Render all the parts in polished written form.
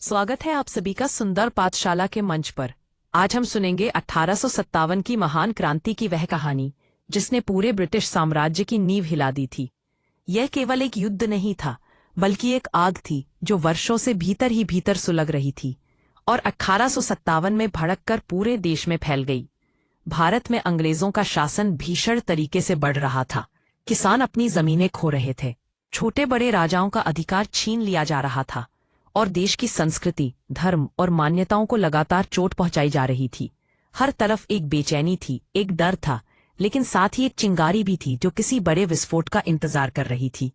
स्वागत है आप सभी का सुंदर पाठशाला के मंच पर। आज हम सुनेंगे 1857 की महान क्रांति की वह कहानी जिसने पूरे ब्रिटिश साम्राज्य की नींव हिला दी थी। यह केवल एक युद्ध नहीं था, बल्कि एक आग थी जो वर्षों से भीतर ही भीतर सुलग रही थी और 1857 में भड़ककर पूरे देश में फैल गई। भारत में अंग्रेजों का शासन भीषण तरीके से बढ़ रहा था। किसान अपनी जमीनें खो रहे थे, छोटे बड़े राजाओं का अधिकार छीन लिया जा रहा था और देश की संस्कृति, धर्म और मान्यताओं को लगातार चोट पहुंचाई जा रही थी। हर तरफ एक बेचैनी थी, एक डर था, लेकिन साथ ही एक चिंगारी भी थी जो किसी बड़े विस्फोट का इंतजार कर रही थी।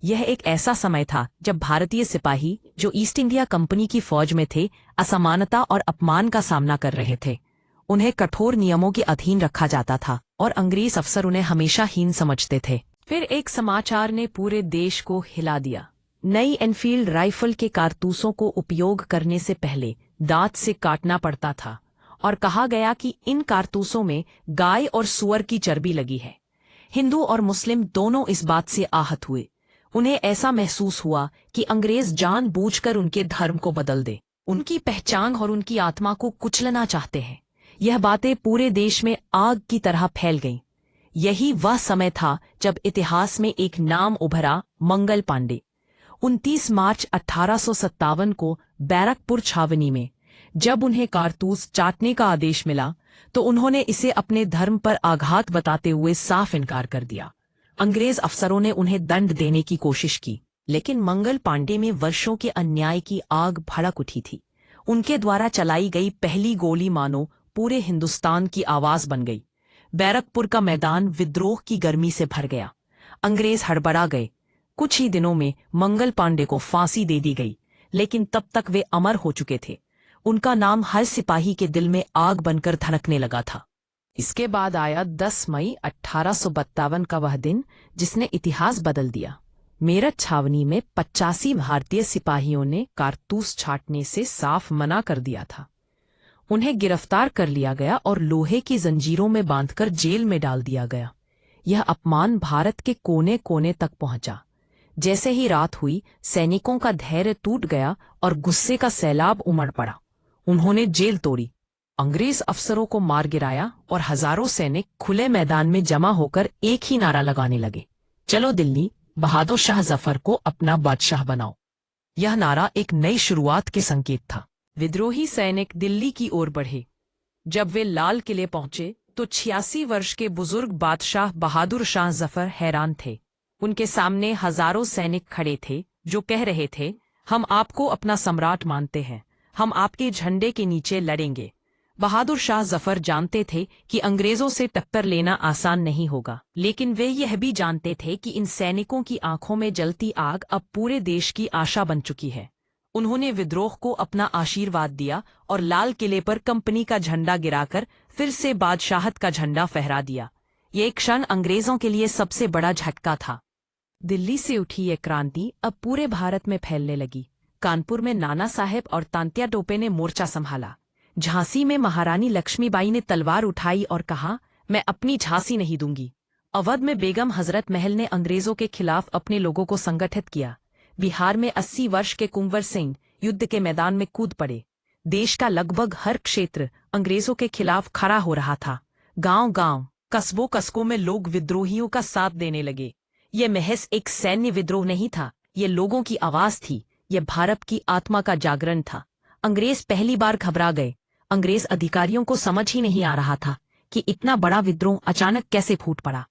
यह एक ऐसा समय था जब भारतीय सिपाही जो ईस्ट इंडिया कंपनी की फौज में थे, असमानता और अपमान का सामना कर रहे थे। उन्हें कठोर नियमों के अधीन रखा जाता था और अंग्रेज अफसर उन्हें हमेशा हीन समझते थे। फिर एक समाचार ने पूरे देश को हिला दिया। नई एनफील्ड राइफल के कारतूसों को उपयोग करने से पहले दांत से काटना पड़ता था और कहा गया कि इन कारतूसों में गाय और सूअर की चर्बी लगी है। हिंदू और मुस्लिम दोनों इस बात से आहत हुए। उन्हें ऐसा महसूस हुआ कि अंग्रेज जानबूझकर उनके धर्म को बदल दे, उनकी पहचान और उनकी आत्मा को कुचलना चाहते हैं। यह बातें पूरे देश में आग की तरह फैल गईं। यही वह समय था जब इतिहास में एक नाम उभरा, मंगल पांडे। 29 मार्च 1857 को बैरकपुर छावनी में जब उन्हें कारतूस चाटने का आदेश मिला तो उन्होंने इसे अपने धर्म पर आघात बताते हुए साफ इनकार कर दिया। अंग्रेज अफसरों ने उन्हें दंड देने की कोशिश की, लेकिन मंगल पांडे में वर्षों के अन्याय की आग भड़क उठी थी। उनके द्वारा चलाई गई पहली गोली मानो पूरे हिंदुस्तान की आवाज बन गई। बैरकपुर का मैदान विद्रोह की गर्मी से भर गया। अंग्रेज हड़बड़ा गए। कुछ ही दिनों में मंगल पांडे को फांसी दे दी गई, लेकिन तब तक वे अमर हो चुके थे। उनका नाम हर सिपाही के दिल में आग बनकर धड़कने लगा था। इसके बाद आया 10 मई 1852 का वह दिन जिसने इतिहास बदल दिया। मेरठ छावनी में 85 भारतीय सिपाहियों ने कारतूस छाटने से साफ मना कर दिया था। उन्हें गिरफ्तार कर लिया गया और लोहे की जंजीरों में बांधकर जेल में डाल दिया गया। यह अपमान भारत के कोने कोने तक पहुंचा। जैसे ही रात हुई, सैनिकों का धैर्य टूट गया और गुस्से का सैलाब उमड़ पड़ा। उन्होंने जेल तोड़ी, अंग्रेज अफसरों को मार गिराया और हजारों सैनिक खुले मैदान में जमा होकर एक ही नारा लगाने लगे, चलो दिल्ली, बहादुर शाह जफर को अपना बादशाह बनाओ। यह नारा एक नई शुरुआत के संकेत था। विद्रोही सैनिक दिल्ली की ओर बढ़े। जब वे लाल किले पहुंचे तो 86 वर्ष के बुजुर्ग बादशाह बहादुर शाह जफर हैरान थे। उनके सामने हजारों सैनिक खड़े थे जो कह रहे थे, हम आपको अपना सम्राट मानते हैं, हम आपके झंडे के नीचे लड़ेंगे। बहादुर शाह जफर जानते थे कि अंग्रेजों से टक्कर लेना आसान नहीं होगा, लेकिन वे यह भी जानते थे कि इन सैनिकों की आंखों में जलती आग अब पूरे देश की आशा बन चुकी है। उन्होंने विद्रोह को अपना आशीर्वाद दिया और लाल किले पर कंपनी का झंडा गिराकर फिर से बादशाहत का झंडा फहरा दिया। ये क्षण अंग्रेजों के लिए सबसे बड़ा झटका था। दिल्ली से उठी ये क्रांति अब पूरे भारत में फैलने लगी। कानपुर में नाना साहेब और तांत्या टोपे ने मोर्चा संभाला। झांसी में महारानी लक्ष्मीबाई ने तलवार उठाई और कहा, मैं अपनी झांसी नहीं दूंगी। अवध में बेगम हजरत महल ने अंग्रेजों के खिलाफ अपने लोगों को संगठित किया। बिहार में 80 वर्ष के कुंवर सिंह युद्ध के मैदान में कूद पड़े। देश का लगभग हर क्षेत्र अंग्रेजों के खिलाफ खड़ा हो रहा था। गांव-गांव, कस्बों में लोग विद्रोहियों का साथ देने लगे। ये महज एक सैन्य विद्रोह नहीं था, ये लोगों की आवाज थी, ये भारत की आत्मा का जागरण था। अंग्रेज पहली बार घबरा गए। अंग्रेज अधिकारियों को समझ ही नहीं आ रहा था कि इतना बड़ा विद्रोह अचानक कैसे फूट पड़ा।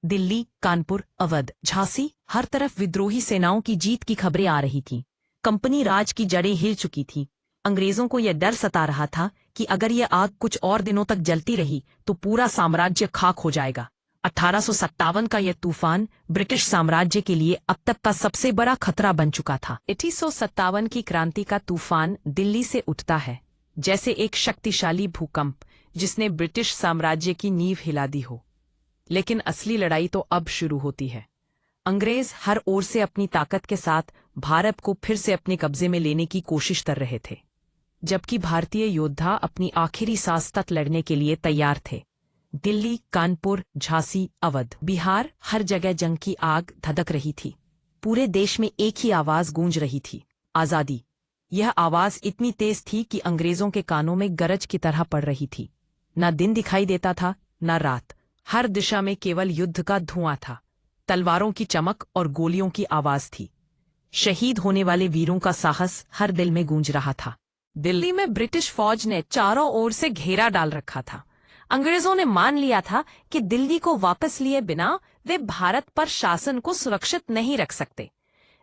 दिल्ली, कानपुर, अवध, झांसी, हर तरफ विद्रोही सेनाओं की जीत की खबरें आ रही थीं। कंपनी राज की जड़ें हिल चुकी थीं। अंग्रेजों को यह डर सता रहा था कि अगर यह आग कुछ और दिनों तक जलती रही तो पूरा साम्राज्य खाक हो जाएगा। 1857 का यह तूफान ब्रिटिश साम्राज्य के लिए अब तक का सबसे बड़ा खतरा बन चुका था। 1857 की क्रांति का तूफान दिल्ली से उठता है जैसे एक शक्तिशाली भूकंप जिसने ब्रिटिश साम्राज्य की नींव हिला दी हो। लेकिन असली लड़ाई तो अब शुरू होती है। अंग्रेज हर ओर से अपनी ताकत के साथ भारत को फिर से अपने कब्जे में लेने की कोशिश कर रहे थे, जबकि भारतीय योद्धा अपनी आखिरी सांस तक लड़ने के लिए तैयार थे। दिल्ली, कानपुर, झांसी, अवध, बिहार, हर जगह जंग की आग धधक रही थी। पूरे देश में एक ही आवाज गूंज रही थी, आजादी। यह आवाज इतनी तेज थी कि अंग्रेजों के कानों में गरज की तरह पड़ रही थी। न दिन दिखाई देता था न रात, हर दिशा में केवल युद्ध का धुआं था। तलवारों की चमक और गोलियों की आवाज थी। शहीद होने वाले वीरों का साहस हर दिल में गूंज रहा था। दिल्ली में ब्रिटिश फौज ने चारों ओर से घेरा डाल रखा था। अंग्रेजों ने मान लिया था कि दिल्ली को वापस लिए बिना वे भारत पर शासन को सुरक्षित नहीं रख सकते।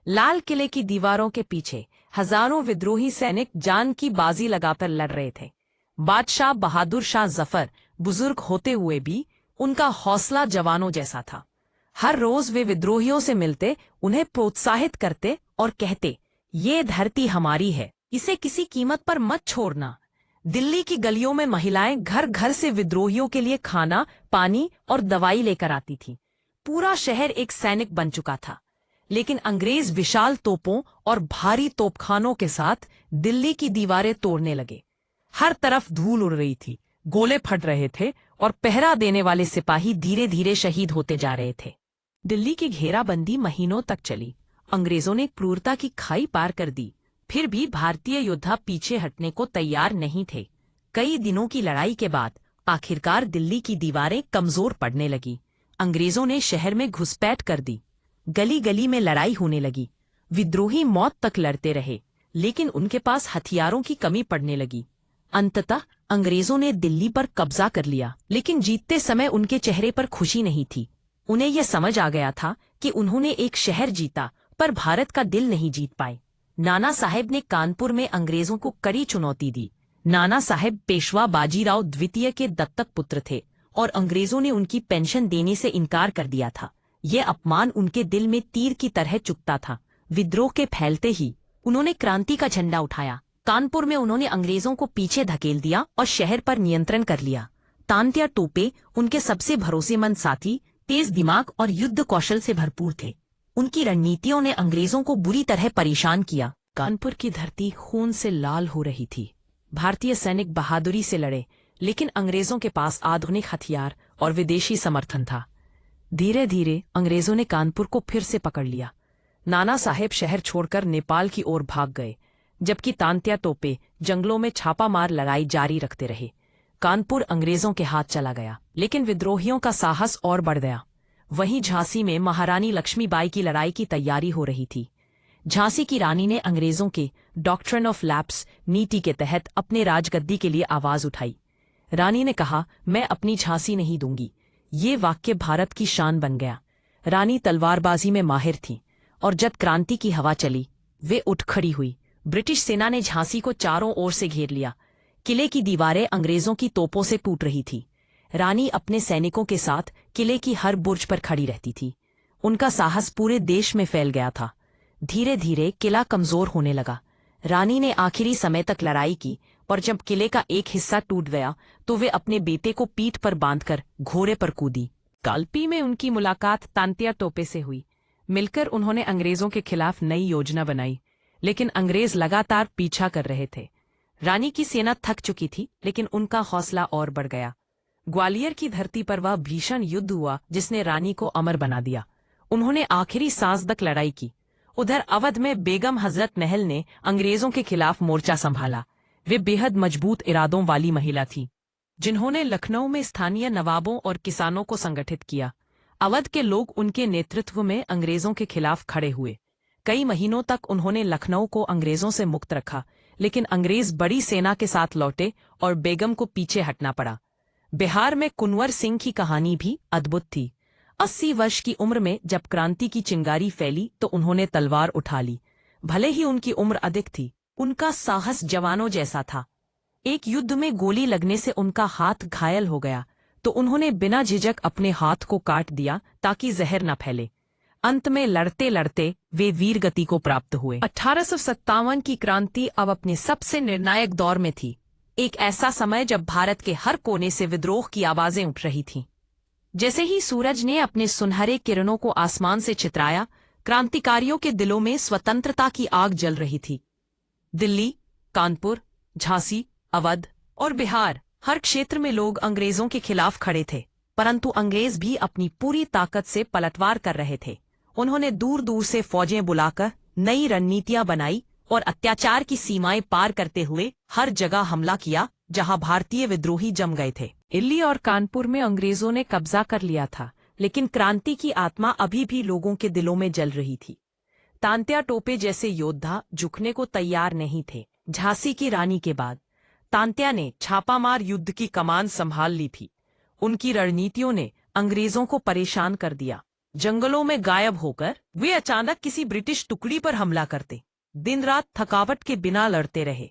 लाल किले की दीवारों के पीछे हजारों विद्रोही सैनिक जान की बाजी लगाकर लड़ रहे थे। बादशाह बहादुर शाह जफर बुजुर्ग होते हुए भी उनका हौसला जवानों जैसा था। हर रोज वे विद्रोहियों से मिलते, उन्हें प्रोत्साहित करते और कहते, ये धरती हमारी है, इसे किसी कीमत पर मत छोड़ना। दिल्ली की गलियों में महिलाएं घर घर से विद्रोहियों के लिए खाना, पानी और दवाई लेकर आती थीं। पूरा शहर एक सैनिक बन चुका था। लेकिन अंग्रेज विशाल तोपों और भारी तोपखानों के साथ दिल्ली की दीवारें तोड़ने लगे। हर तरफ धूल उड़ रही थी, गोले फट रहे थे और पहरा देने वाले सिपाही धीरे धीरे शहीद होते जा रहे थे। दिल्ली की घेराबंदी महीनों तक चली। अंग्रेजों ने क्रूरता की खाई पार कर दी, फिर भी भारतीय योद्धा पीछे हटने को तैयार नहीं थे। कई दिनों की लड़ाई के बाद आखिरकार दिल्ली की दीवारें कमजोर पड़ने लगी। अंग्रेजों ने शहर में घुसपैठ कर दी। गली गली में लड़ाई होने लगी। विद्रोही मौत तक लड़ते रहे, लेकिन उनके पास हथियारों की कमी पड़ने लगी। अंततः अंग्रेजों ने दिल्ली पर कब्जा कर लिया, लेकिन जीतते समय उनके चेहरे पर खुशी नहीं थी। उन्हें यह समझ आ गया था कि उन्होंने एक शहर जीता, पर भारत का दिल नहीं जीत पाए। नाना साहेब ने कानपुर में अंग्रेजों को कड़ी चुनौती दी। नाना साहेब पेशवा बाजीराव द्वितीय के दत्तक पुत्र थे और अंग्रेजों ने उनकी पेंशन देने से इनकार कर दिया था। यह अपमान उनके दिल में तीर की तरह चुभता था। विद्रोह के फैलते ही उन्होंने क्रांति का झंडा उठाया। कानपुर में उन्होंने अंग्रेजों को पीछे धकेल दिया और शहर पर नियंत्रण कर लिया। तांत्या टोपे उनके सबसे भरोसेमंद साथी, तेज दिमाग और युद्ध कौशल से भरपूर थे। उनकी रणनीतियों ने अंग्रेजों को बुरी तरह परेशान किया। कानपुर की धरती खून से लाल हो रही थी। भारतीय सैनिक बहादुरी से लड़े, लेकिन अंग्रेजों के पास आधुनिक हथियार और विदेशी समर्थन था। धीरे धीरे अंग्रेजों ने कानपुर को फिर से पकड़ लिया। नाना साहेब शहर छोड़कर नेपाल की ओर भाग गए, जबकि तांत्या टोपे जंगलों में छापामार लड़ाई जारी रखते रहे। कानपुर अंग्रेजों के हाथ चला गया, लेकिन विद्रोहियों का साहस और बढ़ गया। वहीं झांसी में महारानी लक्ष्मीबाई की लड़ाई की तैयारी हो रही थी। झांसी की रानी ने अंग्रेजों के डॉक्ट्रिन ऑफ लैप्स नीति के तहत अपने राजगद्दी के लिए आवाज उठाई। रानी ने कहा, मैं अपनी झांसी नहीं दूंगी। ये वाक्य भारत की शान बन गया। रानी तलवारबाजी में माहिर थी और जब क्रांति की हवा चली, वे उठ खड़ी हुई। ब्रिटिश सेना ने झांसी को चारों ओर से घेर लिया। किले की दीवारें अंग्रेजों की तोपों से टूट रही थी। रानी अपने सैनिकों के साथ किले की हर बुर्ज पर खड़ी रहती थी। उनका साहस पूरे देश में फैल गया था। धीरे धीरे किला कमजोर होने लगा। रानी ने आखिरी समय तक लड़ाई की और जब किले का एक हिस्सा टूट गया तो वे अपने बेटे को पीठ पर बांधकर घोड़े पर कूदी। कालपी में उनकी मुलाकात तांत्या टोपे से हुई। मिलकर उन्होंने अंग्रेजों के खिलाफ नई योजना बनाई, लेकिन अंग्रेज लगातार पीछा कर रहे थे। रानी की सेना थक चुकी थी, लेकिन उनका हौसला और बढ़ गया। ग्वालियर की धरती पर वह भीषण युद्ध हुआ जिसने रानी को अमर बना दिया। उन्होंने आखिरी सांस तक लड़ाई की। उधर अवध में बेगम हजरत महल ने अंग्रेजों के खिलाफ मोर्चा संभाला। वे बेहद मजबूत इरादों वाली महिला थी, जिन्होंने लखनऊ में स्थानीय नवाबों और किसानों को संगठित किया। अवध के लोग उनके नेतृत्व में अंग्रेजों के खिलाफ खड़े हुए। कई महीनों तक उन्होंने लखनऊ को अंग्रेजों से मुक्त रखा, लेकिन अंग्रेज बड़ी सेना के साथ लौटे और बेगम को पीछे हटना पड़ा। बिहार में कुंवर सिंह की कहानी भी अद्भुत थी। 80 वर्ष की उम्र में जब क्रांति की चिंगारी फैली तो उन्होंने तलवार उठा ली। भले ही उनकी उम्र अधिक थी, उनका साहस जवानों जैसा था। एक युद्ध में गोली लगने से उनका हाथ घायल हो गया तो उन्होंने बिना झिझक अपने हाथ को काट दिया ताकि जहर न फैले। अंत में लड़ते लड़ते वे वीर गति को प्राप्त हुए। 1857 की क्रांति अब अपने सबसे निर्णायक दौर में थी। एक ऐसा समय जब भारत के हर कोने से विद्रोह की आवाजें उठ रही थीं। जैसे ही सूरज ने अपने सुनहरे किरणों को आसमान से चितराया, क्रांतिकारियों के दिलों में स्वतंत्रता की आग जल रही थी। दिल्ली, कानपुर, झांसी, अवध और बिहार, हर क्षेत्र में लोग अंग्रेजों के खिलाफ खड़े थे, परंतु अंग्रेज भी अपनी पूरी ताकत से पलटवार कर रहे थे। उन्होंने दूर दूर से फौजें बुलाकर नई रणनीतियां बनाई और अत्याचार की सीमाएं पार करते हुए हर जगह हमला किया जहां भारतीय विद्रोही जम गए थे। दिल्ली और कानपुर में अंग्रेजों ने कब्जा कर लिया था, लेकिन क्रांति की आत्मा अभी भी लोगों के दिलों में जल रही थी। तांत्या टोपे जैसे योद्धा झुकने को तैयार नहीं थे। झांसी की रानी के बाद तांत्या ने छापामार युद्ध की कमान संभाल ली थी। उनकी रणनीतियों ने अंग्रेजों को परेशान कर दिया। जंगलों में गायब होकर वे अचानक किसी ब्रिटिश टुकड़ी पर हमला करते। दिन रात थकावट के बिना लड़ते रहे,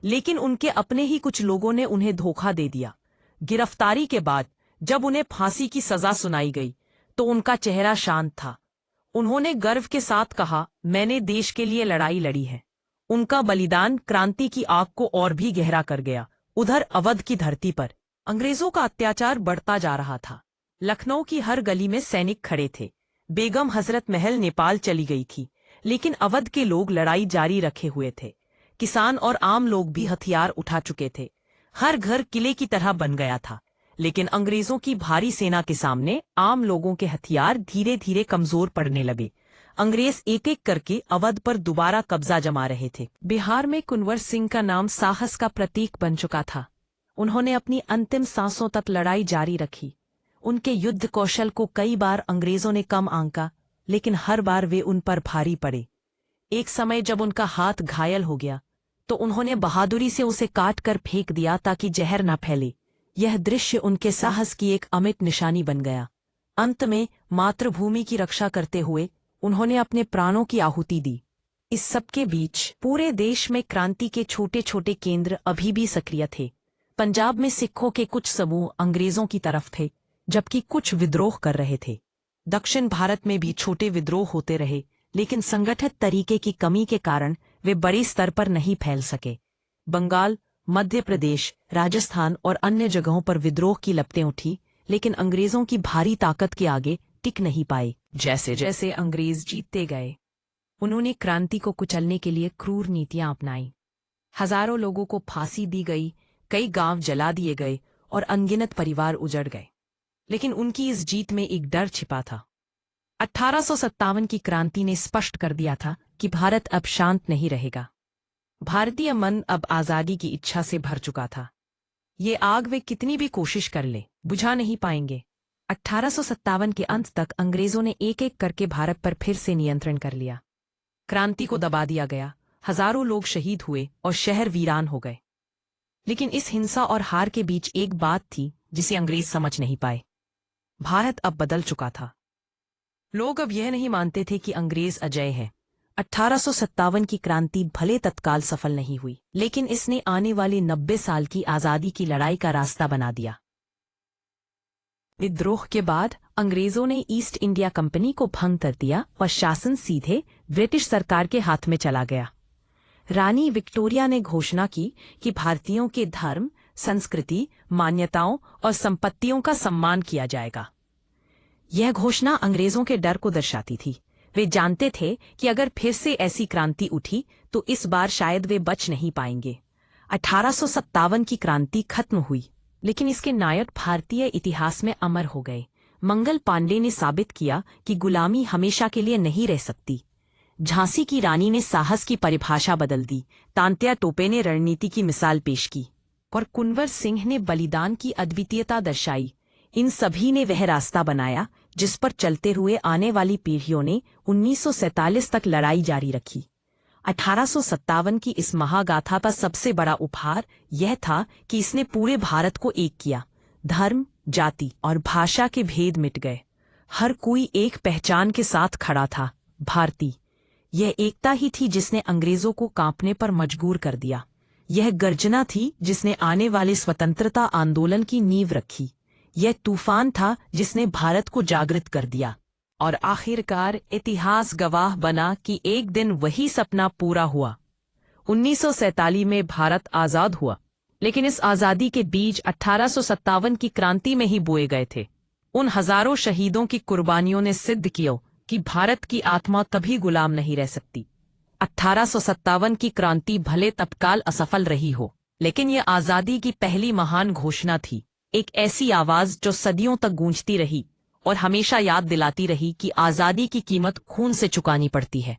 लेकिन उनके अपने ही कुछ लोगों ने उन्हें धोखा दे दिया। गिरफ्तारी के बाद जब उन्हें फांसी की सजा सुनाई गई तो उनका चेहरा शांत था। उन्होंने गर्व के साथ कहा, मैंने देश के लिए लड़ाई लड़ी है। उनका बलिदान क्रांति की आग को और भी गहरा कर गया। उधर अवध की धरती पर अंग्रेजों का अत्याचार बढ़ता जा रहा था। लखनऊ की हर गली में सैनिक खड़े थे। बेगम हजरत महल नेपाल चली गई थी, लेकिन अवध के लोग लड़ाई जारी रखे हुए थे। किसान और आम लोग भी हथियार उठा चुके थे। हर घर किले की तरह बन गया था, लेकिन अंग्रेजों की भारी सेना के सामने आम लोगों के हथियार धीरे धीरे कमजोर पड़ने लगे। अंग्रेज एक एक करके अवध पर दोबारा कब्जा जमा रहे थे। बिहार में कुंवर सिंह का नाम साहस का प्रतीक बन चुका था। उन्होंने अपनी अंतिम सांसों तक लड़ाई जारी रखी। उनके युद्ध कौशल को कई बार अंग्रेजों ने कम आंका, लेकिन हर बार वे उन पर भारी पड़े। एक समय जब उनका हाथ घायल हो गया तो उन्होंने बहादुरी से उसे काट कर फेंक दिया ताकि जहर न फैले। यह दृश्य उनके साहस की एक अमिट निशानी बन गया। अंत में मातृभूमि की रक्षा करते हुए उन्होंने अपने प्राणों की आहुति दी। इस सब के बीच पूरे देश में क्रांति के छोटे छोटे केंद्र अभी भी सक्रिय थे। पंजाब में सिखों के कुछ समूह अंग्रेजों की तरफ थे, जबकि कुछ विद्रोह कर रहे थे। दक्षिण भारत में भी छोटे विद्रोह होते रहे, लेकिन संगठित तरीके की कमी के कारण वे बड़े स्तर पर नहीं फैल सके। बंगाल, मध्य प्रदेश, राजस्थान और अन्य जगहों पर विद्रोह की लपटें उठी, लेकिन अंग्रेजों की भारी ताकत के आगे टिक नहीं पाए। जैसे जैसे अंग्रेज जीतते गए, उन्होंने क्रांति को कुचलने के लिए क्रूर नीतियां अपनाई। हजारों लोगों को फांसी दी गई, कई गांव जला दिए गए और अनगिनत परिवार उजड़ गए। लेकिन उनकी इस जीत में एक डर छिपा था। 1857 की क्रांति ने स्पष्ट कर दिया था कि भारत अब शांत नहीं रहेगा। भारतीय मन अब आजादी की इच्छा से भर चुका था। ये आग वे कितनी भी कोशिश कर ले, बुझा नहीं पाएंगे। 1857 के अंत तक अंग्रेजों ने एक एक करके भारत पर फिर से नियंत्रण कर लिया। क्रांति को दबा दिया गया, हजारों लोग शहीद हुए और शहर वीरान हो गए। लेकिन इस हिंसा और हार के बीच एक बात थी जिसे अंग्रेज समझ नहीं पाए। भारत अब बदल चुका था। लोग अब यह नहीं मानते थे कि अंग्रेज अजय है। 1857 की क्रांति भले तत्काल सफल नहीं हुई, लेकिन इसने आने वाले 90 साल की आजादी की लड़ाई का रास्ता बना दिया। विद्रोह के बाद अंग्रेजों ने ईस्ट इंडिया कंपनी को भंग कर दिया और शासन सीधे ब्रिटिश सरकार के हाथ में चला गया। रानी विक्टोरिया ने घोषणा की कि भारतीयों के धर्म, संस्कृति, मान्यताओं और संपत्तियों का सम्मान किया जाएगा। यह घोषणा अंग्रेजों के डर को दर्शाती थी। वे जानते थे कि अगर फिर से ऐसी क्रांति उठी तो इस बार शायद वे बच नहीं पाएंगे। 1857 की क्रांति खत्म हुई, लेकिन इसके नायक भारतीय इतिहास में अमर हो गए। मंगल पांडे ने साबित किया कि गुलामी हमेशा के लिए नहीं रह सकती। झांसी की रानी ने साहस की परिभाषा बदल दी। तांत्या टोपे ने रणनीति की मिसाल पेश की और कुंवर सिंह ने बलिदान की अद्वितीयता दर्शाई। इन सभी ने वह रास्ता बनाया जिस पर चलते हुए आने वाली पीढ़ियों ने 1947 तक लड़ाई जारी रखी। 1857 की इस महागाथा का सबसे बड़ा उपहार यह था कि इसने पूरे भारत को एक किया। धर्म, जाति और भाषा के भेद मिट गए। हर कोई एक पहचान के साथ खड़ा था, भारतीय। यह एकता ही थी जिसने अंग्रेजों को कांपने पर मजबूर कर दिया। यह गर्जना थी जिसने आने वाले स्वतंत्रता आंदोलन की नींव रखी। यह तूफान था जिसने भारत को जागृत कर दिया। और आखिरकार इतिहास गवाह बना कि एक दिन वही सपना पूरा हुआ। 1947 में भारत आजाद हुआ, लेकिन इस आजादी के बीज 1857 की क्रांति में ही बोए गए थे। उन हजारों शहीदों की कुर्बानियों ने सिद्ध किया कि भारत की आत्मा कभी गुलाम नहीं रह सकती। 1857 की क्रांति भले तत्काल असफल रही हो, लेकिन यह आजादी की पहली महान घोषणा थी। एक ऐसी आवाज जो सदियों तक गूंजती रही और हमेशा याद दिलाती रही कि आजादी की कीमत खून से चुकानी पड़ती है।